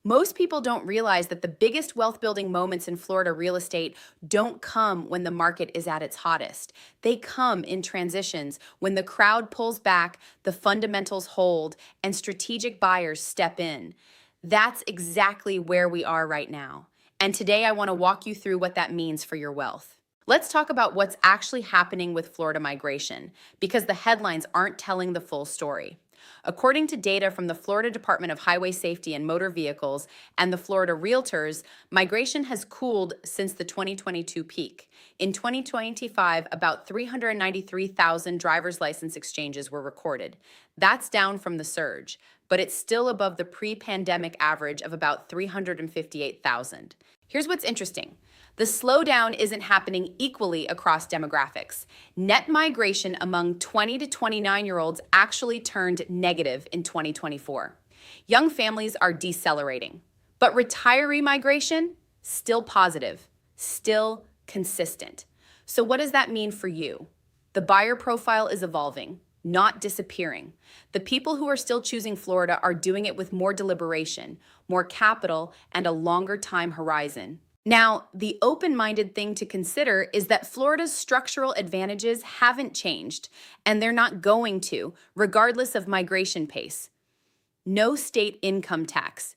Most people don't realize that the biggest wealth building moments in Florida real estate don't come when the market is at its hottest. They come in transitions when the crowd pulls back, the fundamentals hold, and strategic buyers step in. That's exactly where we are right now. And today I want to walk you through what that means for your wealth. Let's talk about what's actually happening with Florida migration, because the headlines aren't telling the full story. According to data from the Florida Department of Highway Safety and Motor Vehicles and the Florida Realtors, migration has cooled since the 2022 peak. In 2025, about 393,000 driver's license exchanges were recorded. That's down from the surge, but it's still above the pre-pandemic average of about 358,000. Here's what's interesting. The slowdown isn't happening equally across demographics. Net migration among 20 to 29-year-olds actually turned negative in 2024. Young families are decelerating, but retiree migration, still positive, still consistent. So what does that mean for you? The buyer profile is evolving, not disappearing. The people who are still choosing Florida are doing it with more deliberation, more capital, and a longer time horizon. Now, the open-minded thing to consider is that Florida's structural advantages haven't changed, and they're not going to, regardless of migration pace. No state income tax.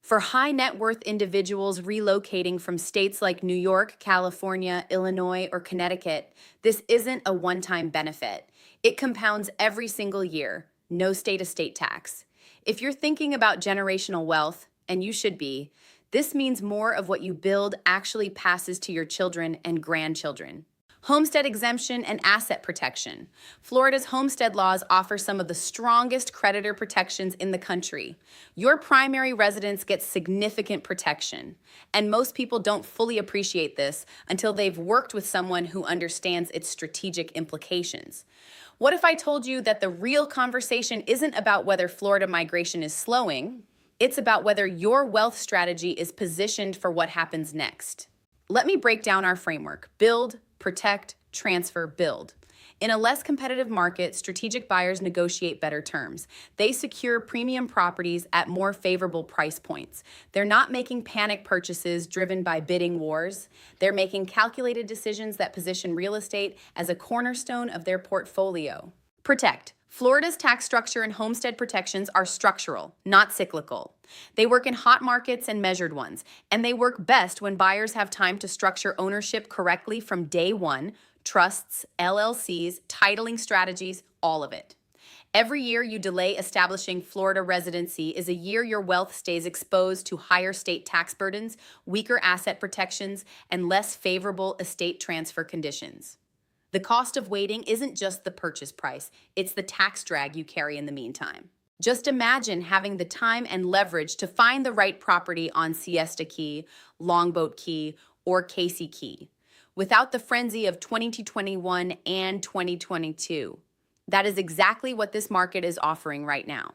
For high net worth individuals relocating from states like New York, California, Illinois, or Connecticut, this isn't a one-time benefit. It compounds every single year. No state-to-state tax. If you're thinking about generational wealth, and you should be, this means more of what you build actually passes to your children and grandchildren. Homestead exemption and asset protection. Florida's homestead laws offer some of the strongest creditor protections in the country. Your primary residence gets significant protection, and most people don't fully appreciate this until they've worked with someone who understands its strategic implications. What if I told you that the real conversation isn't about whether Florida migration is slowing? It's about whether your wealth strategy is positioned for what happens next. Let me break down our framework: build, protect, transfer, build. In a less competitive market, strategic buyers negotiate better terms. They secure premium properties at more favorable price points. They're not making panic purchases driven by bidding wars. They're making calculated decisions that position real estate as a cornerstone of their portfolio. Protect. Florida's tax structure and homestead protections are structural, not cyclical. They work in hot markets and measured ones, and they work best when buyers have time to structure ownership correctly from day one: trusts, LLCs, titling strategies, all of it. Every year you delay establishing Florida residency is a year your wealth stays exposed to higher state tax burdens, weaker asset protections, and less favorable estate transfer conditions. The cost of waiting isn't just the purchase price, it's the tax drag you carry in the meantime. Just imagine having the time and leverage to find the right property on Siesta Key, Longboat Key, or Casey Key, without the frenzy of 2021 and 2022. That is exactly what this market is offering right now.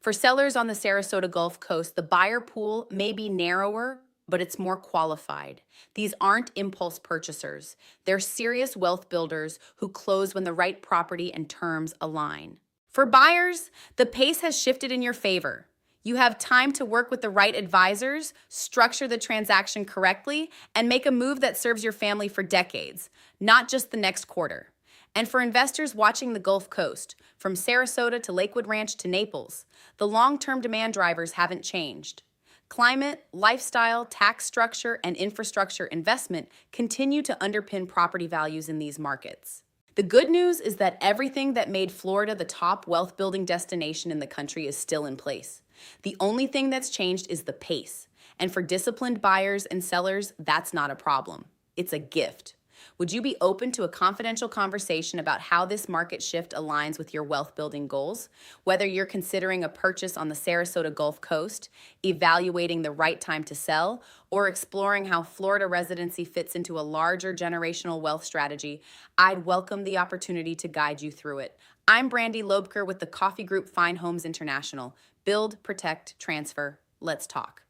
For sellers on the Sarasota Gulf Coast, the buyer pool may be narrower, but it's more qualified. These aren't impulse purchasers. They're serious wealth builders who close when the right property and terms align. For buyers, the pace has shifted in your favor. You have time to work with the right advisors, structure the transaction correctly, and make a move that serves your family for decades, not just the next quarter. And for investors watching the Gulf Coast, from Sarasota to Lakewood Ranch to Naples, the long-term demand drivers haven't changed. Climate, lifestyle, tax structure, and infrastructure investment continue to underpin property values in these markets. The good news is that everything that made Florida the top wealth-building destination in the country is still in place. The only thing that's changed is the pace. And for disciplined buyers and sellers, that's not a problem. It's a gift. Would you be open to a confidential conversation about how this market shift aligns with your wealth-building goals? Whether you're considering a purchase on the Sarasota Gulf Coast, evaluating the right time to sell, or exploring how Florida residency fits into a larger generational wealth strategy, I'd welcome the opportunity to guide you through it. I'm Brandy Lobker with the coffee group Fine Homes International. Build, protect, transfer. Let's talk.